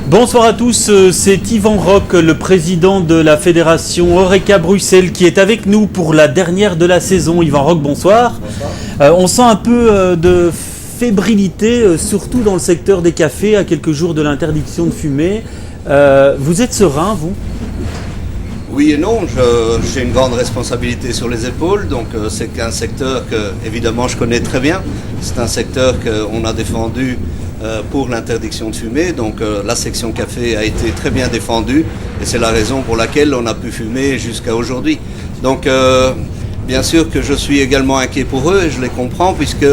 Bonsoir à tous, c'est Yvan Rock, le président de la fédération Horeca Bruxelles, qui est avec nous pour la dernière de la saison. Yvan Rock, bonsoir. On sent un peu de fébrilité, surtout dans le secteur des cafés, à quelques jours de l'interdiction de fumer. Vous êtes serein, vous ? Oui et non, j'ai une grande responsabilité sur les épaules, donc c'est un secteur que, évidemment, je connais très bien. C'est un secteur qu'on a défendu pour l'interdiction de fumer, donc la section café a été très bien défendue et c'est la raison pour laquelle on a pu fumer jusqu'à aujourd'hui. Donc bien sûr que je suis également inquiet pour eux et je les comprends puisque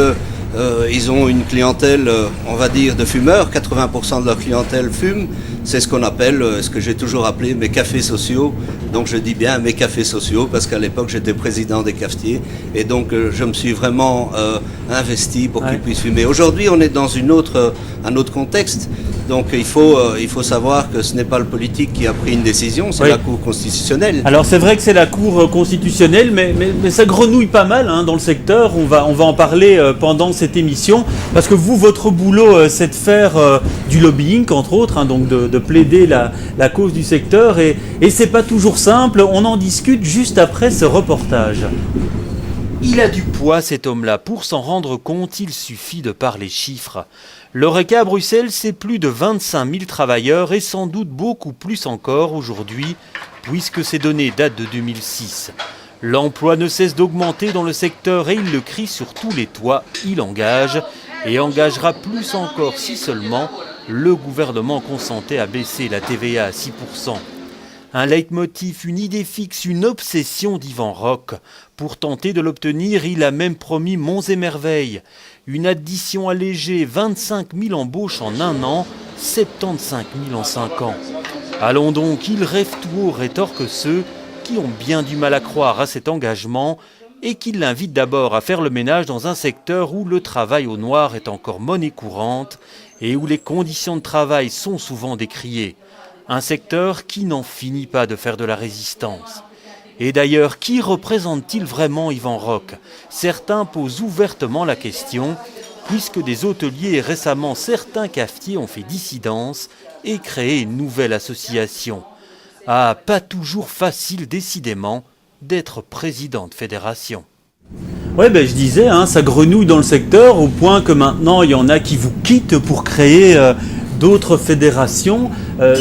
ils ont une clientèle, on va dire, de fumeurs. 80% de leur clientèle fume. C'est ce qu'on appelle, ce que j'ai toujours appelé mes cafés sociaux. Donc je dis bien mes cafés sociaux parce qu'à l'époque j'étais président des cafetiers et donc je me suis vraiment investi pour qu'ils puissent fumer. Aujourd'hui on est dans un autre contexte. Donc il faut savoir que ce n'est pas le politique qui a pris une décision, c'est la Cour constitutionnelle. Alors c'est vrai que c'est la Cour constitutionnelle, mais ça grenouille pas mal dans le secteur. On va en parler pendant cette émission, parce que vous, votre boulot, c'est de faire du lobbying, entre autres, donc de plaider la cause du secteur, et c'est pas toujours simple. On en discute juste après ce reportage. Il a du poids, cet homme-là. Pour s'en rendre compte, il suffit de parler chiffres. L'Horeca à Bruxelles, c'est plus de 25 000 travailleurs et sans doute beaucoup plus encore aujourd'hui, puisque ces données datent de 2006. L'emploi ne cesse d'augmenter dans le secteur et il le crie sur tous les toits. Il engage et engagera plus encore si seulement le gouvernement consentait à baisser la TVA à 6%. Un leitmotiv, une idée fixe, une obsession d'Yvan Rock. Pour tenter de l'obtenir, il a même promis monts et merveilles. Une addition allégée, 25 000 embauches en un an, 75 000 en 5 ans. Allons donc, il rêve tout haut, rétorquent ceux qui ont bien du mal à croire à cet engagement et qui l'invitent d'abord à faire le ménage dans un secteur où le travail au noir est encore monnaie courante et où les conditions de travail sont souvent décriées. Un secteur qui n'en finit pas de faire de la résistance. Et d'ailleurs, qui représente-t-il vraiment Yvan Rock ? Certains posent ouvertement la question, puisque des hôteliers et récemment certains cafetiers ont fait dissidence et créé une nouvelle association. Ah, pas toujours facile, décidément, d'être président de fédération. Ouais, je disais, ça grenouille dans le secteur, au point que maintenant, il y en a qui vous quittent pour créer d'autres fédérations.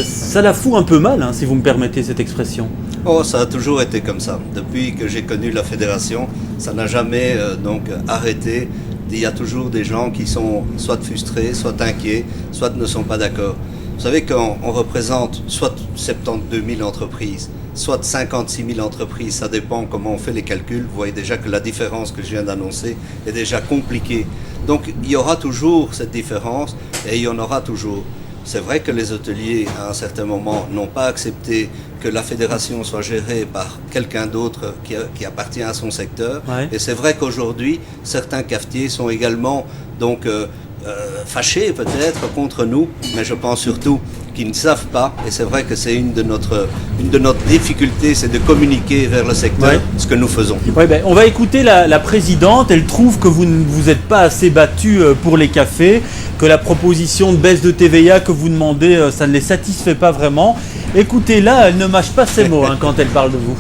Ça la fout un peu mal, si vous me permettez cette expression. Oh, ça a toujours été comme ça. Depuis que j'ai connu la fédération, ça n'a jamais arrêté. Il y a toujours des gens qui sont soit frustrés, soit inquiets, soit ne sont pas d'accord. Vous savez qu'on représente soit 72 000 entreprises, soit 56 000 entreprises, ça dépend comment on fait les calculs. Vous voyez déjà que la différence que je viens d'annoncer est déjà compliquée. Donc il y aura toujours cette différence et il y en aura toujours. C'est vrai que les hôteliers, à un certain moment, n'ont pas accepté que la fédération soit gérée par quelqu'un d'autre qui appartient à son secteur. Ouais. Et c'est vrai qu'aujourd'hui, certains cafetiers sont également fâchés peut-être contre nous, mais je pense surtout qu'ils ne savent pas, et c'est vrai que c'est une de notre difficultés, c'est de communiquer vers le secteur ce que nous faisons. On va écouter la présidente. Elle trouve que vous ne vous êtes pas assez battu pour les cafés, que la proposition de baisse de TVA que vous demandez, ça ne les satisfait pas vraiment. Écoutez-la, elle ne mâche pas ses mots quand elle parle de vous.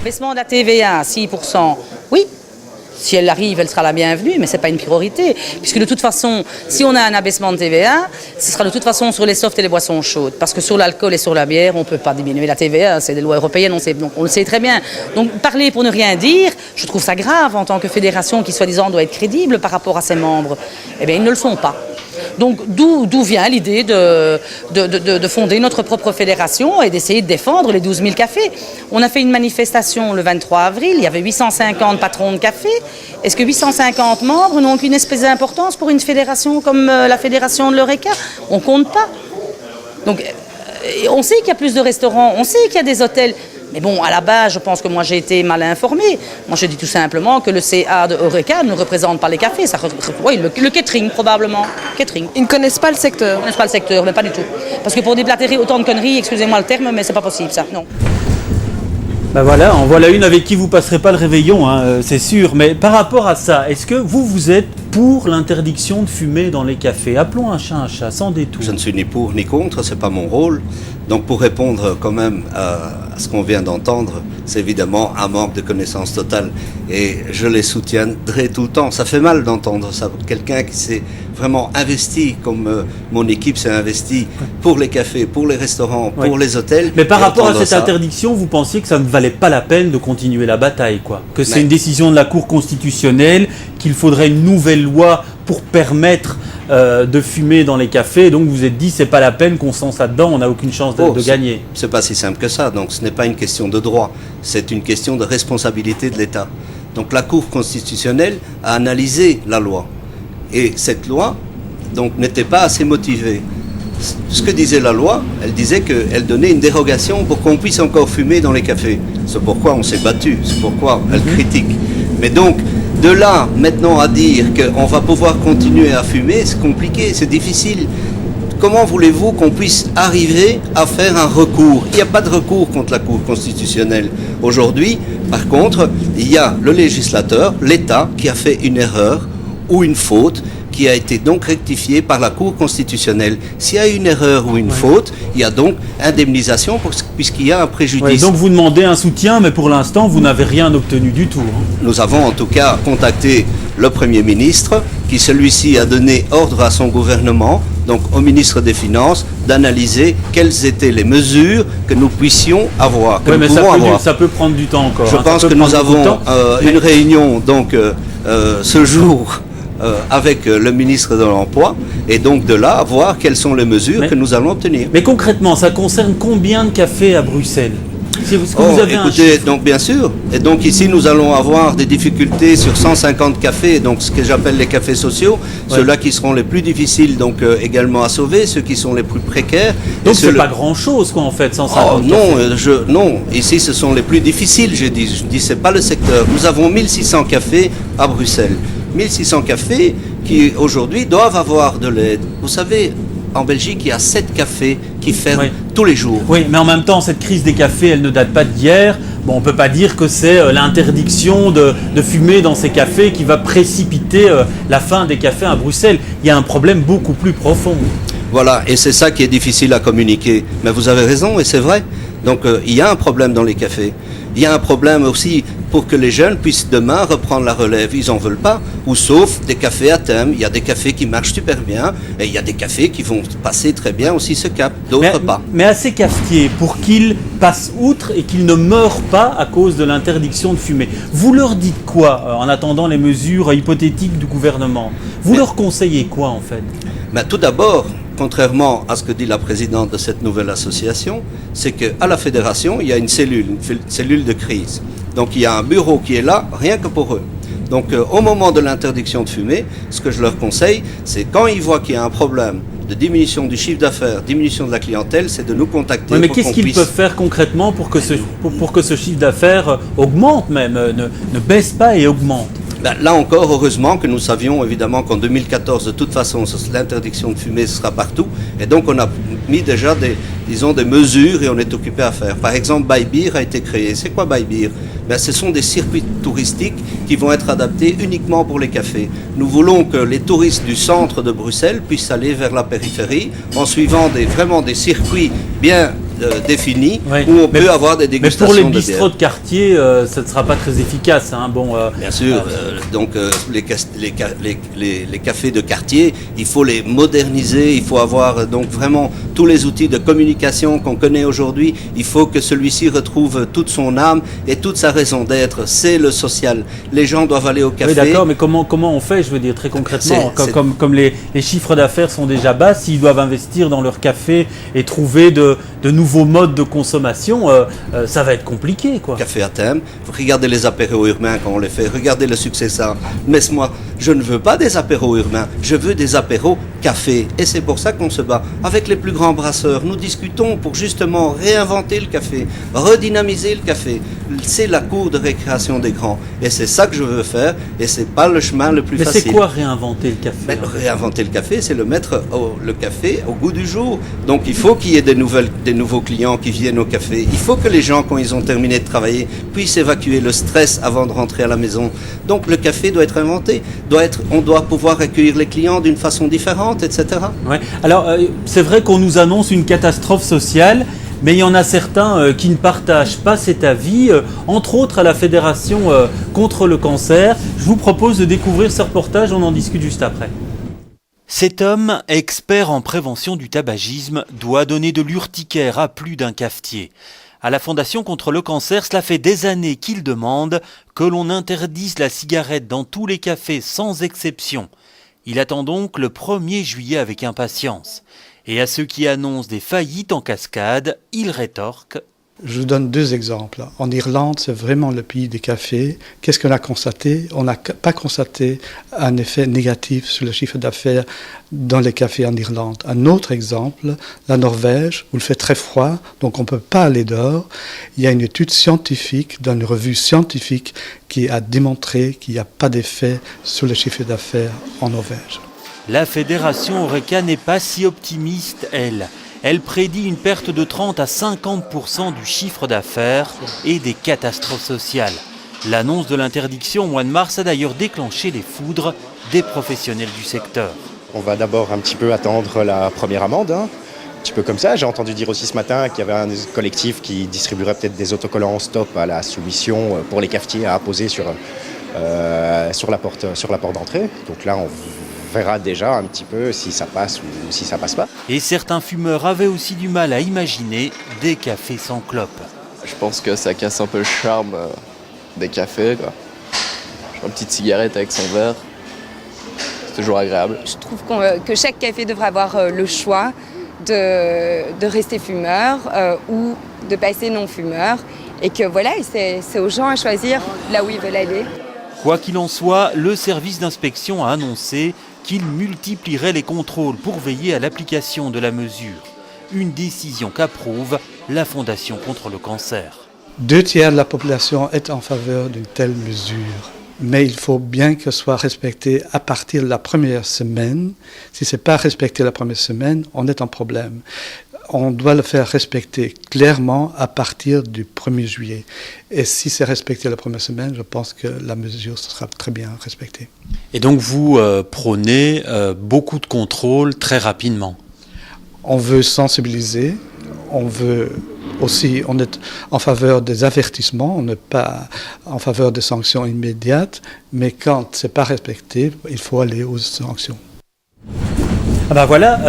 Baissement de la TVA à 6%, oui. Si elle arrive, elle sera la bienvenue, mais ce n'est pas une priorité. Puisque de toute façon, si on a un abaissement de TVA, ce sera de toute façon sur les softs et les boissons chaudes. Parce que sur l'alcool et sur la bière, on ne peut pas diminuer la TVA, c'est des lois européennes, on le sait très bien. Donc parler pour ne rien dire, je trouve ça grave en tant que fédération qui soi-disant doit être crédible par rapport à ses membres. Eh bien, ils ne le sont pas. Donc d'où vient l'idée de fonder notre propre fédération et d'essayer de défendre les 12 000 cafés. On a fait une manifestation le 23 avril, il y avait 850 patrons de café. Est-ce que 850 membres n'ont aucune espèce d'importance pour une fédération comme la fédération de l'Horeca ? On ne compte pas. Donc on sait qu'il y a plus de restaurants, on sait qu'il y a des hôtels. Mais bon, à la base, je pense que moi j'ai été mal informé. Moi je dis tout simplement que le CA de Horeca ne représente pas les cafés. Oui, le catering probablement. Catering. Ils ne connaissent pas le secteur. Ils ne connaissent pas le secteur, mais pas du tout. Parce que pour déblatérer autant de conneries, excusez-moi le terme, mais c'est pas possible ça, non. Voilà, en voilà une avec qui vous passerez pas le réveillon, c'est sûr. Mais par rapport à ça, est-ce que vous êtes pour l'interdiction de fumer dans les cafés. Appelons un chat, sans détour. Je ne suis ni pour ni contre, c'est pas mon rôle. Donc pour répondre quand même à ce qu'on vient d'entendre, c'est évidemment un manque de connaissance totale. Et je les soutiendrai tout le temps. Ça fait mal d'entendre ça. Quelqu'un qui s'est vraiment investi, comme mon équipe s'est investie, pour les cafés, pour les restaurants, pour les hôtels. Mais par rapport à cette interdiction, vous pensiez que ça ne valait pas la peine de continuer la bataille, quoi. Que c'est une décision de la Cour constitutionnelle, qu'il faudrait une nouvelle loi pour permettre de fumer dans les cafés. Donc vous vous êtes dit, c'est pas la peine qu'on se lance là-dedans, on n'a aucune chance de gagner. C'est pas si simple que ça. Donc ce n'est pas une question de droit, c'est une question de responsabilité de l'État. Donc la Cour constitutionnelle a analysé la loi. Et cette loi, donc, n'était pas assez motivée. Ce que disait la loi, elle disait qu'elle donnait une dérogation pour qu'on puisse encore fumer dans les cafés. C'est pourquoi on s'est battu, c'est pourquoi elle critique. Mais donc, de là, maintenant, à dire qu'on va pouvoir continuer à fumer, c'est compliqué, c'est difficile. Comment voulez-vous qu'on puisse arriver à faire un recours? Il n'y a pas de recours contre la Cour constitutionnelle. Aujourd'hui, par contre, il y a le législateur, l'État, qui a fait une erreur ou une faute qui a été donc rectifiée par la Cour constitutionnelle. S'il y a une erreur ou une faute, il y a donc indemnisation puisqu'il y a un préjudice. Donc vous demandez un soutien, mais pour l'instant, vous n'avez rien obtenu du tout. Nous avons en tout cas contacté le Premier ministre, qui celui-ci a donné ordre à son gouvernement, donc au ministre des Finances, d'analyser quelles étaient les mesures que nous puissions avoir. Oui, mais ça peut prendre du temps encore. Je pense que nous avons une réunion donc ce jour avec le ministre de l'Emploi, et donc de là, voir quelles sont les mesures que nous allons obtenir. Mais concrètement, ça concerne combien de cafés à Bruxelles? Écoutez, donc bien sûr, et donc ici nous allons avoir des difficultés sur 150 cafés, donc ce que j'appelle les cafés sociaux, ceux-là qui seront les plus difficiles donc également à sauver, ceux qui sont les plus précaires. Donc c'est pas grand-chose quoi en fait, 150 cafés. Non, ici ce sont les plus difficiles, je dis c'est pas le secteur. Nous avons 1600 cafés à Bruxelles, 1600 cafés qui aujourd'hui doivent avoir de l'aide. Vous savez, en Belgique, il y a 7 cafés qui ferment tous les jours. Oui, mais en même temps, cette crise des cafés, elle ne date pas d'hier. Bon, on ne peut pas dire que c'est l'interdiction de fumer dans ces cafés qui va précipiter la fin des cafés à Bruxelles. Il y a un problème beaucoup plus profond. Voilà, et c'est ça qui est difficile à communiquer. Mais vous avez raison, et c'est vrai. Donc, il y a un problème dans les cafés. Il y a un problème aussi pour que les jeunes puissent demain reprendre la relève. Ils n'en veulent pas, ou sauf des cafés à thème. Il y a des cafés qui marchent super bien, et il y a des cafés qui vont passer très bien aussi ce cap, d'autres pas. Mais à ces cafetiers, pour qu'ils passent outre et qu'ils ne meurent pas à cause de l'interdiction de fumer, vous leur dites quoi en attendant les mesures hypothétiques du gouvernement? Vous leur conseillez quoi en fait? Tout d'abord, contrairement à ce que dit la présidente de cette nouvelle association, c'est qu'à la fédération, il y a une cellule de crise. Donc il y a un bureau qui est là, rien que pour eux. Donc au moment de l'interdiction de fumer, ce que je leur conseille, c'est quand ils voient qu'il y a un problème de diminution du chiffre d'affaires, diminution de la clientèle, c'est de nous contacter. Mais qu'est-ce qu'ils peuvent faire concrètement pour que ce chiffre d'affaires augmente même, ne baisse pas et augmente? Là encore, heureusement que nous savions évidemment qu'en 2014, de toute façon, l'interdiction de fumer sera partout. Et donc, on a mis déjà des mesures et on est occupé à faire. Par exemple, Buy Beer a été créé. C'est quoi Buy Beer? Ce sont des circuits touristiques qui vont être adaptés uniquement pour les cafés. Nous voulons que les touristes du centre de Bruxelles puissent aller vers la périphérie en suivant vraiment des circuits bien définis où on peut avoir des dégustations de bière. Mais pour les bistrots de quartier, ça ne sera pas très efficace. Hein. Bien sûr. Donc les cafés de quartier, il faut les moderniser. Il faut avoir donc vraiment tous les outils de communication qu'on connaît aujourd'hui. Il faut que celui-ci retrouve toute son âme et toute sa raison d'être. C'est le social. Les gens doivent aller au café. Oui, d'accord. Mais comment on fait? Je veux dire très concrètement, comme les chiffres d'affaires sont déjà bas, s'ils doivent investir dans leur café et trouver de nouveaux modes de consommation, ça va être compliqué, quoi. Café à thème, regardez les apéros urbains quand on les fait, regardez le succès ça. Mais moi, je ne veux pas des apéros urbains, je veux des apéros café. Et c'est pour ça qu'on se bat. Avec les plus grands brasseurs, nous discutons pour justement réinventer le café, redynamiser le café. C'est la cour de récréation des grands. Et c'est ça que je veux faire, et c'est pas le chemin le plus facile. Mais c'est quoi réinventer le café? Réinventer le café, c'est le mettre le café au goût du jour. Donc il faut qu'il y ait des nouveaux clients qui viennent au café. Il faut que les gens, quand ils ont terminé de travailler, puissent évacuer le stress avant de rentrer à la maison. Donc le café doit être inventé. on doit pouvoir accueillir les clients d'une façon différente, etc. Ouais. Alors, c'est vrai qu'on nous annonce une catastrophe sociale, mais il y en a certains qui ne partagent pas cet avis, entre autres à la Fédération contre le cancer. Je vous propose de découvrir ce reportage, on en discute juste après. Cet homme, expert en prévention du tabagisme, doit donner de l'urticaire à plus d'un cafetier. À la Fondation contre le cancer, cela fait des années qu'il demande que l'on interdise la cigarette dans tous les cafés sans exception. Il attend donc le 1er juillet avec impatience. Et à ceux qui annoncent des faillites en cascade, il rétorque. Je vous donne 2 exemples. En Irlande, c'est vraiment le pays des cafés. Qu'est-ce qu'on a constaté? On n'a pas constaté un effet négatif sur le chiffre d'affaires dans les cafés en Irlande. Un autre exemple, la Norvège, où il fait très froid, donc on ne peut pas aller dehors. Il y a une étude scientifique, dans une revue scientifique, qui a démontré qu'il n'y a pas d'effet sur le chiffre d'affaires en Norvège. La Fédération Horeca n'est pas si optimiste, elle. Elle prédit une perte de 30 à 50% du chiffre d'affaires et des catastrophes sociales. L'annonce de l'interdiction au mois de mars a d'ailleurs déclenché les foudres des professionnels du secteur. On va d'abord un petit peu attendre la première amende, un petit peu comme ça. J'ai entendu dire aussi ce matin qu'il y avait un collectif qui distribuerait peut-être des autocollants stop à la soumission pour les cafetiers à apposer sur la porte d'entrée. Donc là, on verra déjà un petit peu si ça passe ou si ça passe pas. Et certains fumeurs avaient aussi du mal à imaginer des cafés sans clope. Je pense que ça casse un peu le charme des cafés, quoi. Une petite cigarette avec son verre, c'est toujours agréable. Je trouve que chaque café devrait avoir le choix de rester fumeur ou de passer non-fumeur. Et que voilà, c'est aux gens à choisir là où ils veulent aller. Quoi qu'il en soit, le service d'inspection a annoncé qu'il multiplierait les contrôles pour veiller à l'application de la mesure. Une décision qu'approuve la Fondation contre le cancer. 2/3 de la population est en faveur d'une telle mesure. Mais il faut bien que ce soit respecté à partir de la première semaine. Si ce n'est pas respecté la première semaine, on est en problème. On doit le faire respecter clairement à partir du 1er juillet. Et si c'est respecté la première semaine, je pense que la mesure sera très bien respectée. Et donc vous prônez beaucoup de contrôles très rapidement. On veut sensibiliser, on est en faveur des avertissements, on n'est pas en faveur des sanctions immédiates, mais quand ce n'est pas respecté, il faut aller aux sanctions. Ah ben voilà,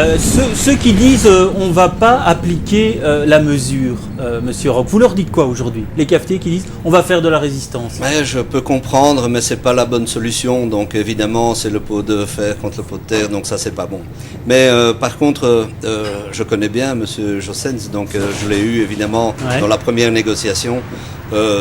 ceux qui disent on ne va pas appliquer la mesure, Monsieur Roch, vous leur dites quoi aujourd'hui? Les cafetiers qui disent on va faire de la résistance. Ouais, je peux comprendre, mais c'est pas la bonne solution. Donc évidemment, c'est le pot de fer contre le pot de terre, donc ça c'est pas bon. Mais par contre, je connais bien Monsieur Jossens, donc je l'ai eu évidemment dans la première négociation.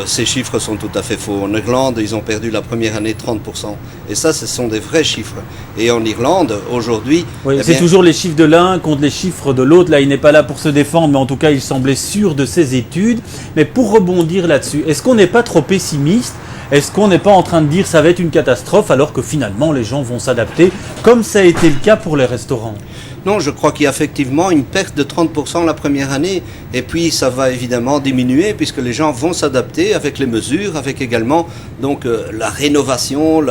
Ces chiffres sont tout à fait faux. En Irlande, ils ont perdu la première année 30%. Et ça, ce sont des vrais chiffres. Et en Irlande, aujourd'hui... Oui, c'est toujours les chiffres de l'un contre les chiffres de l'autre. Là, il n'est pas là pour se défendre, mais en tout cas, il semblait sûr de ses études. Mais pour rebondir là-dessus, est-ce qu'on n'est pas trop pessimiste ? Est-ce qu'on n'est pas en train de dire ça va être une catastrophe alors que finalement les gens vont s'adapter, comme ça a été le cas pour les restaurants ? Non, je crois qu'il y a effectivement une perte de 30% la première année. Et puis ça va évidemment diminuer puisque les gens vont s'adapter avec les mesures, avec également donc, la rénovation,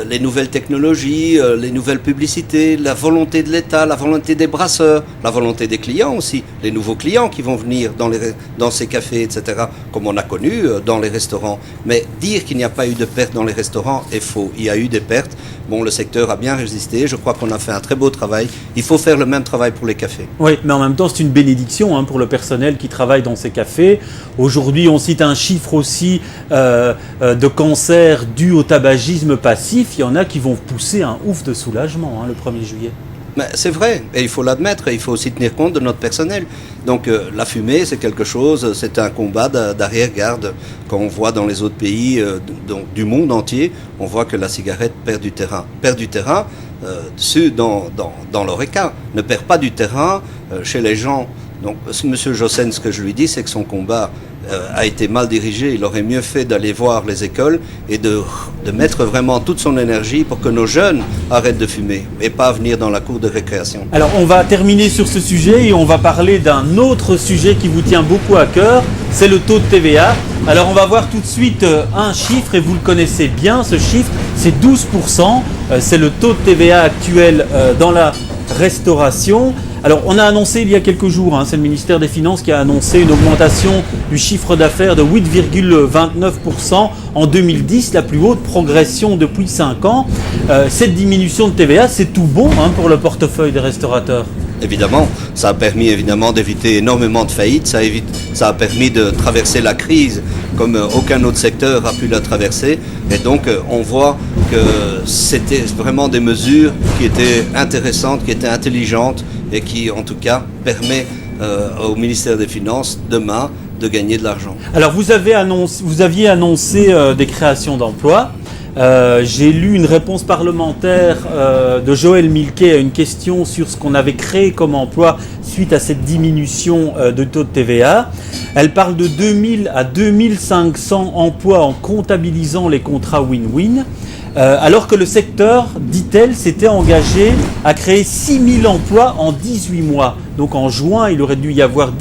les nouvelles technologies, les nouvelles publicités, la volonté de l'État, la volonté des brasseurs, la volonté des clients aussi, les nouveaux clients qui vont venir dans ces cafés, etc., comme on a connu dans les restaurants. Mais dire qu'il n'y a pas eu de perte dans les restaurants est faux. Il y a eu des pertes. Bon, le secteur a bien résisté. Je crois qu'on a fait un très beau travail. Il faut faire le même travail pour les cafés. Oui, mais en même temps, c'est une bénédiction pour le personnel qui travaille dans ces cafés. Aujourd'hui, on cite un chiffre aussi de cancer dû au tabagisme passif. Il y en a qui vont pousser un ouf de soulagement le 1er juillet. Mais c'est vrai, et il faut l'admettre, et il faut aussi tenir compte de notre personnel. Donc la fumée, c'est quelque chose, c'est un combat d'arrière-garde. Quand on voit dans les autres pays du monde entier, on voit que la cigarette perd du terrain. Perd du terrain dans l'Horeca, ne perd pas du terrain chez les gens. Donc M. Jossens, ce que je lui dis, c'est que son combat a été mal dirigé. Il aurait mieux fait d'aller voir les écoles et de mettre vraiment toute son énergie pour que nos jeunes arrêtent de fumer et pas venir dans la cour de récréation. Alors on va terminer sur ce sujet et on va parler d'un autre sujet qui vous tient beaucoup à cœur, c'est le taux de TVA. Alors on va voir tout de suite un chiffre et vous le connaissez bien, ce chiffre c'est 12%, c'est le taux de TVA actuel dans la restauration. Alors on a annoncé il y a quelques jours, c'est le ministère des Finances qui a annoncé une augmentation du chiffre d'affaires de 8,29% en 2010, la plus haute progression depuis 5 ans. Cette diminution de TVA c'est tout bon pour le portefeuille des restaurateurs. Évidemment, ça a permis d'éviter énormément de faillites, ça a permis de traverser la crise comme aucun autre secteur a pu la traverser. Et donc on voit que c'était vraiment des mesures qui étaient intéressantes, qui étaient intelligentes et qui en tout cas permet au ministère des Finances demain de gagner de l'argent. Alors vous aviez annoncé des créations d'emplois. J'ai lu une réponse parlementaire de Joël Milquet à une question sur ce qu'on avait créé comme emploi suite à cette diminution de taux de TVA. Elle parle de 2000 à 2500 emplois en comptabilisant les contrats win-win, alors que le secteur, dit-elle, s'était engagé à créer 6000 emplois en 18 mois. Donc en juin, il aurait dû y avoir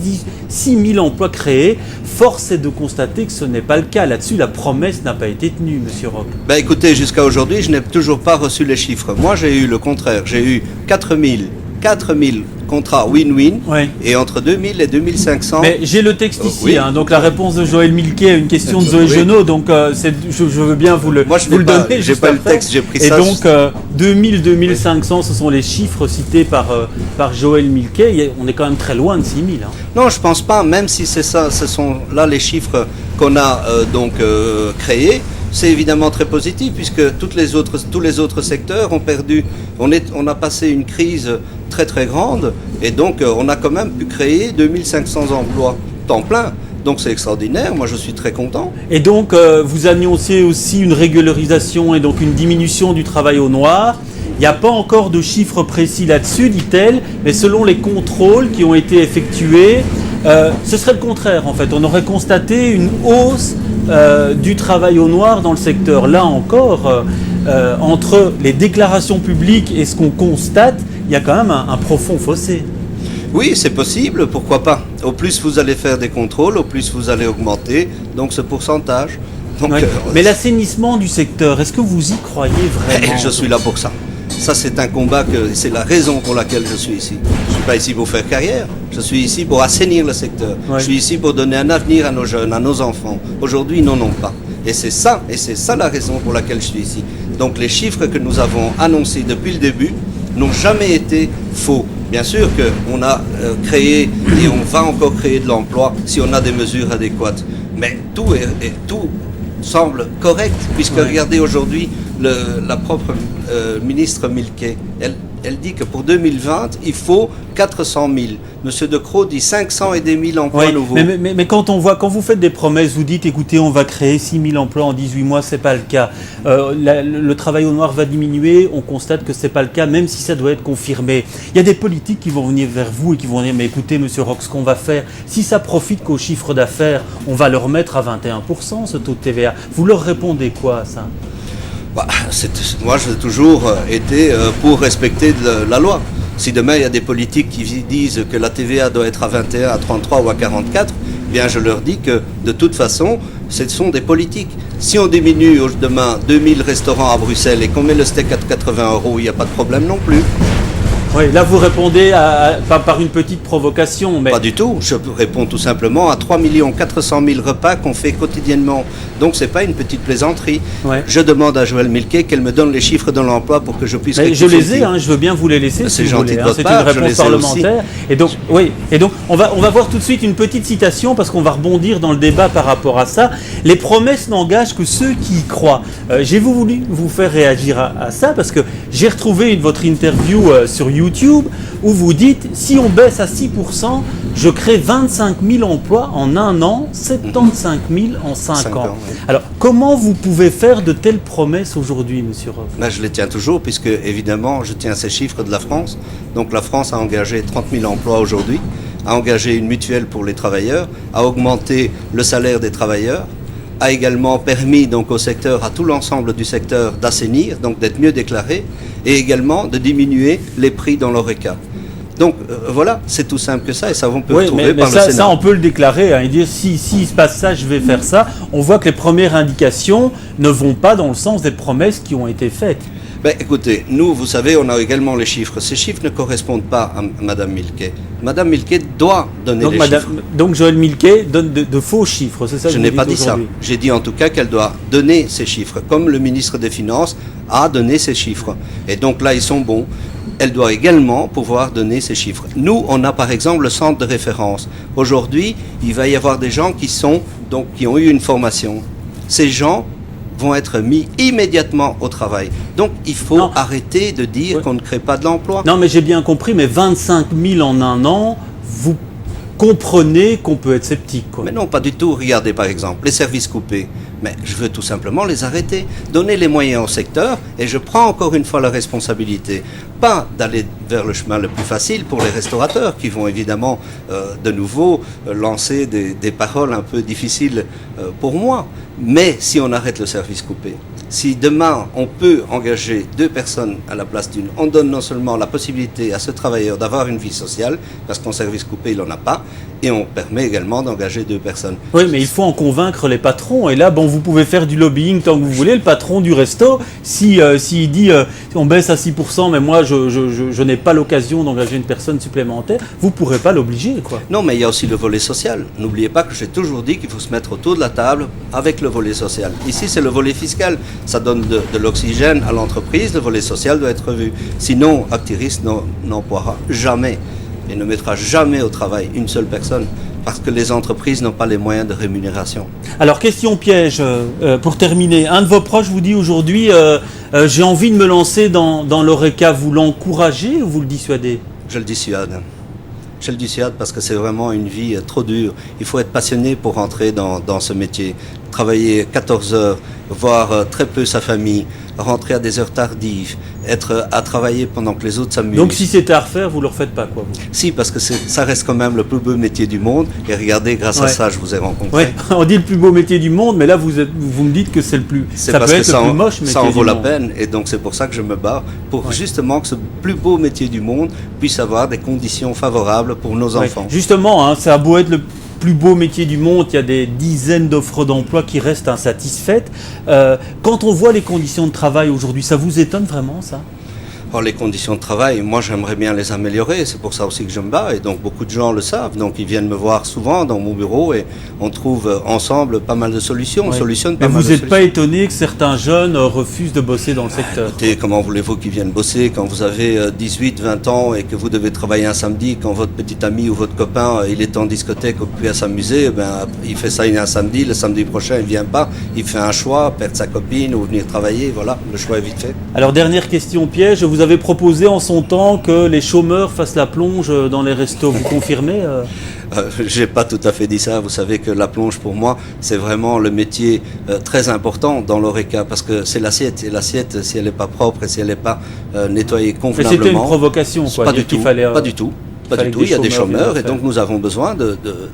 6000 emplois créés. Force est de constater que ce n'est pas le cas. Là-dessus, la promesse n'a pas été tenue, Monsieur Roch. Écoutez, jusqu'à aujourd'hui, je n'ai toujours pas reçu les chiffres. Moi, j'ai eu le contraire. J'ai eu 4000 contrats win-win, oui. Et entre 2000 et 2500... Mais j'ai le texte ici, oui. Donc la réponse de Joël Milquet à une question de Zoé Oui. Genot, donc je veux bien vous le, Moi, je vous le pas, donner. j'ai pas le texte, j'ai pris et ça. Et donc 2000-2500, ce sont les chiffres cités par Joël Milquet. On est quand même très loin de 6000. Non, je pense pas, même si c'est ça, ce sont là les chiffres qu'on a créés. C'est évidemment très positif puisque tous les autres secteurs ont perdu. On a passé une crise très très grande et donc on a quand même pu créer 2500 emplois temps plein. Donc c'est extraordinaire, moi je suis très content. Et donc vous annoncez aussi une régularisation et donc une diminution du travail au noir. Il n'y a pas encore de chiffres précis là-dessus, dit-elle, mais selon les contrôles qui ont été effectués, ce serait le contraire en fait. On aurait constaté une hausse du travail au noir dans le secteur. Là encore, entre les déclarations publiques et ce qu'on constate, il y a quand même un profond fossé. Oui, c'est possible, pourquoi pas. Au plus vous allez faire des contrôles, au plus vous allez augmenter donc ce pourcentage. Donc, ouais. Mais l'assainissement du secteur, est-ce que vous y croyez vraiment? Je suis là pour ça. Ça, c'est un combat, c'est la raison pour laquelle je suis ici. Je ne suis pas ici pour faire carrière, je suis ici pour assainir le secteur. Ouais. Je suis ici pour donner un avenir à nos jeunes, à nos enfants. Aujourd'hui, ils n'en ont pas. Et c'est ça la raison pour laquelle je suis ici. Donc les chiffres que nous avons annoncés depuis le début n'ont jamais été faux. Bien sûr qu'on a créé et on va encore créer de l'emploi si on a des mesures adéquates. Mais tout semble correct, puisque regardez aujourd'hui la propre ministre Milquet, elle dit que pour 2020, il faut 400 000. Monsieur De Croo dit 500 et des 1000 emplois nouveaux. Mais quand vous faites des promesses, vous dites, écoutez, on va créer 6000 emplois en 18 mois, c'est pas le cas. Le travail au noir va diminuer, on constate que c'est pas le cas, même si ça doit être confirmé. Il y a des politiques qui vont venir vers vous et qui vont dire, mais écoutez, Monsieur Roch, ce qu'on va faire, si ça profite qu'au chiffre d'affaires, on va le remettre à 21%, ce taux de TVA. Vous leur répondez quoi à ça? Moi, j'ai toujours été pour respecter la loi. Si demain, il y a des politiques qui disent que la TVA doit être à 21, à 33 ou à 44, bien, je leur dis que, de toute façon, ce sont des politiques. Si on diminue demain 2000 restaurants à Bruxelles et qu'on met le steak à 80 €, il n'y a pas de problème non plus. Oui, là, vous répondez par une petite provocation. Mais... Pas du tout. Je réponds tout simplement à 3 400 000 repas qu'on fait quotidiennement. Donc, ce n'est pas une petite plaisanterie. Ouais. Je demande à Joël Milquet qu'elle me donne les chiffres de l'emploi pour que je puisse... Je les ai, je veux bien vous les laisser. C'est si gentil de votre part, c'est une réponse parlementaire. Et donc, on va voir tout de suite une petite citation parce qu'on va rebondir dans le débat par rapport à ça. Les promesses n'engagent que ceux qui y croient. J'ai voulu vous faire réagir à ça parce que j'ai retrouvé votre interview sur YouTube où vous dites si on baisse à 6%, je crée 25 000 emplois en un an, 75 000 en 5 ans. Oui. Alors, comment vous pouvez faire de telles promesses aujourd'hui, Monsieur Roch? Je les tiens toujours, puisque évidemment, je tiens ces chiffres de la France. Donc la France a engagé 30 000 emplois aujourd'hui, a engagé une mutuelle pour les travailleurs, a augmenté le salaire des travailleurs, a également permis donc au secteur, à tout l'ensemble du secteur d'assainir, donc d'être mieux déclaré, et également de diminuer les prix dans l'ORECA. Donc voilà, c'est tout simple que ça, et ça on peut Oui, retrouver mais par le Sénat. ça, on peut le déclarer, hein, et dire si il se passe ça, je vais faire ça. On voit que les premières indications ne vont pas dans le sens des promesses qui ont été faites. Ben, écoutez, nous, vous savez, on a également les chiffres. Ces chiffres ne correspondent pas à Madame Milquet. Madame Milquet doit donner les chiffres. Donc Joëlle Milquet donne de faux chiffres, c'est ça que Je vous n'ai dites pas dit ça. aujourd'hui. J'ai dit en tout cas qu'elle doit donner ces chiffres, comme le ministre des Finances a donné ces chiffres. Et donc là, ils sont bons. Elle doit également pouvoir donner ces chiffres. Nous, on a par exemple le centre de référence. Aujourd'hui, il va y avoir des gens qui ont eu une formation. Ces gens vont être mis immédiatement au travail. Donc, il faut arrêter de dire qu'on ne crée pas de l'emploi. Non, mais j'ai bien compris, mais 25 000 en un an, vous comprenez qu'on peut être sceptique, quoi. Mais non, pas du tout. Regardez par exemple les services coupés. Mais je veux tout simplement les arrêter. Donner les moyens au secteur, et je prends encore une fois la responsabilité. Pas d'aller vers le chemin le plus facile pour les restaurateurs qui vont évidemment de nouveau lancer des paroles un peu difficiles pour moi. Mais si on arrête le service coupé, si demain on peut engager 2 personnes à la place d'une, on donne non seulement la possibilité à ce travailleur d'avoir une vie sociale, parce qu'en service coupé il n'en a pas, et on permet également d'engager 2 personnes. Oui, mais il faut en convaincre les patrons. Et là, bon, vous pouvez faire du lobbying tant que vous voulez. Le patron du resto, s'il dit on baisse à 6%, mais moi je n'ai pas l'occasion d'engager une personne supplémentaire, vous ne pourrez pas l'obliger, quoi. Non, mais il y a aussi le volet social. N'oubliez pas que j'ai toujours dit qu'il faut se mettre autour de la table avec le volet social. Ici, c'est le volet fiscal. Ça donne de l'oxygène à l'entreprise. Le volet social doit être revu. Sinon, Actiris n'emploiera jamais et ne mettra jamais au travail une seule personne, parce que les entreprises n'ont pas les moyens de rémunération. Alors, question piège, pour terminer. Un de vos proches vous dit aujourd'hui, j'ai envie de me lancer dans l'ORECA. Vous l'encouragez ou vous le dissuadez? Je le dissuade. Je le dissuade parce que c'est vraiment une vie trop dure. Il faut être passionné pour rentrer dans ce métier. Travailler 14 heures, voir très peu sa famille, rentrer à des heures tardives, être à travailler pendant que les autres s'amusent. Donc si c'était à refaire, vous ne le refaites pas, quoi, vous? Si, parce que ça reste quand même le plus beau métier du monde. Et regardez, grâce à ça, je vous ai rencontré. Ouais, on dit le plus beau métier du monde, mais là vous me dites que c'est le plus. Ça peut être le plus moche métier ça en vaut du la monde. peine, et donc c'est pour ça que je me bats, pour justement que ce plus beau métier du monde puisse avoir des conditions favorables pour nos enfants. Justement, hein, ça a beau être le plus beau métier du monde, il y a des dizaines d'offres d'emploi qui restent insatisfaites. Quand on voit les conditions de travail aujourd'hui, ça vous étonne vraiment, ça? Or, les conditions de travail, moi j'aimerais bien les améliorer, c'est pour ça aussi que je me bats, et donc beaucoup de gens le savent, donc ils viennent me voir souvent dans mon bureau et on trouve ensemble pas mal de solutions, on solutionne pas mal de solutions. Mais vous n'êtes pas étonné que certains jeunes refusent de bosser dans le secteur? Écoutez, comment voulez-vous qu'ils viennent bosser quand vous avez 18, 20 ans et que vous devez travailler un samedi, quand votre petit ami ou votre copain, il est en discothèque occupé à s'amuser, il fait ça un samedi, le samedi prochain il ne vient pas, il fait un choix, perdre sa copine ou venir travailler, voilà, le choix est vite fait. Alors dernière question piège, vous avez proposé en son temps que les chômeurs fassent la plonge dans les restos, vous confirmez? J'ai pas tout à fait dit ça, vous savez que la plonge pour moi c'est vraiment le métier très important dans l'ORECA, parce que c'est l'assiette, et l'assiette si elle n'est pas propre et si elle n'est pas nettoyée convenablement... Mais c'était une provocation, quoi. Pas du tout, pas du tout. Pas du tout, il y a des chômeurs et donc nous avons besoin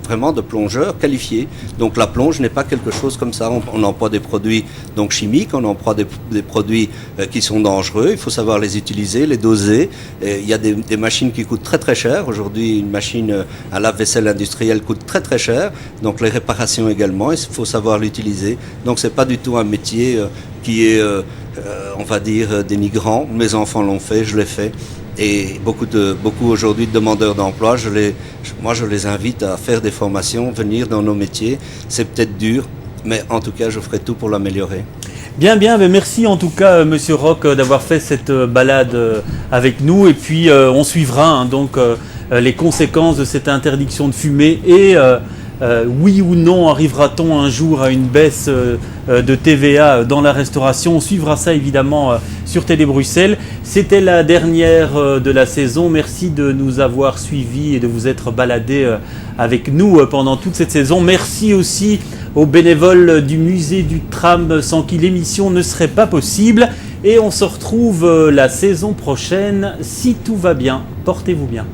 vraiment de plongeurs qualifiés. Donc la plonge n'est pas quelque chose comme ça. On emploie des produits donc chimiques, on emploie des produits qui sont dangereux. Il faut savoir les utiliser, les doser. Et il y a des machines qui coûtent très très cher. Aujourd'hui, une machine à lave-vaisselle industrielle coûte très très cher. Donc les réparations également, il faut savoir l'utiliser. Donc c'est pas du tout un métier qui est, on va dire, dénigrant. Mes enfants l'ont fait, je l'ai fait. Et beaucoup aujourd'hui de demandeurs d'emploi, moi je les invite à faire des formations, venir dans nos métiers. C'est peut-être dur, mais en tout cas je ferai tout pour l'améliorer. Bien, mais merci en tout cas Monsieur Roch d'avoir fait cette balade avec nous, et puis on suivra donc les conséquences de cette interdiction de fumer et oui ou non, arrivera-t-on un jour à une baisse de TVA dans la restauration? On suivra ça évidemment sur Télé Bruxelles. C'était la dernière de la saison. Merci de nous avoir suivis et de vous être baladés avec nous pendant toute cette saison. Merci aussi aux bénévoles du musée du tram sans qui l'émission ne serait pas possible. Et on se retrouve la saison prochaine si tout va bien. Portez-vous bien.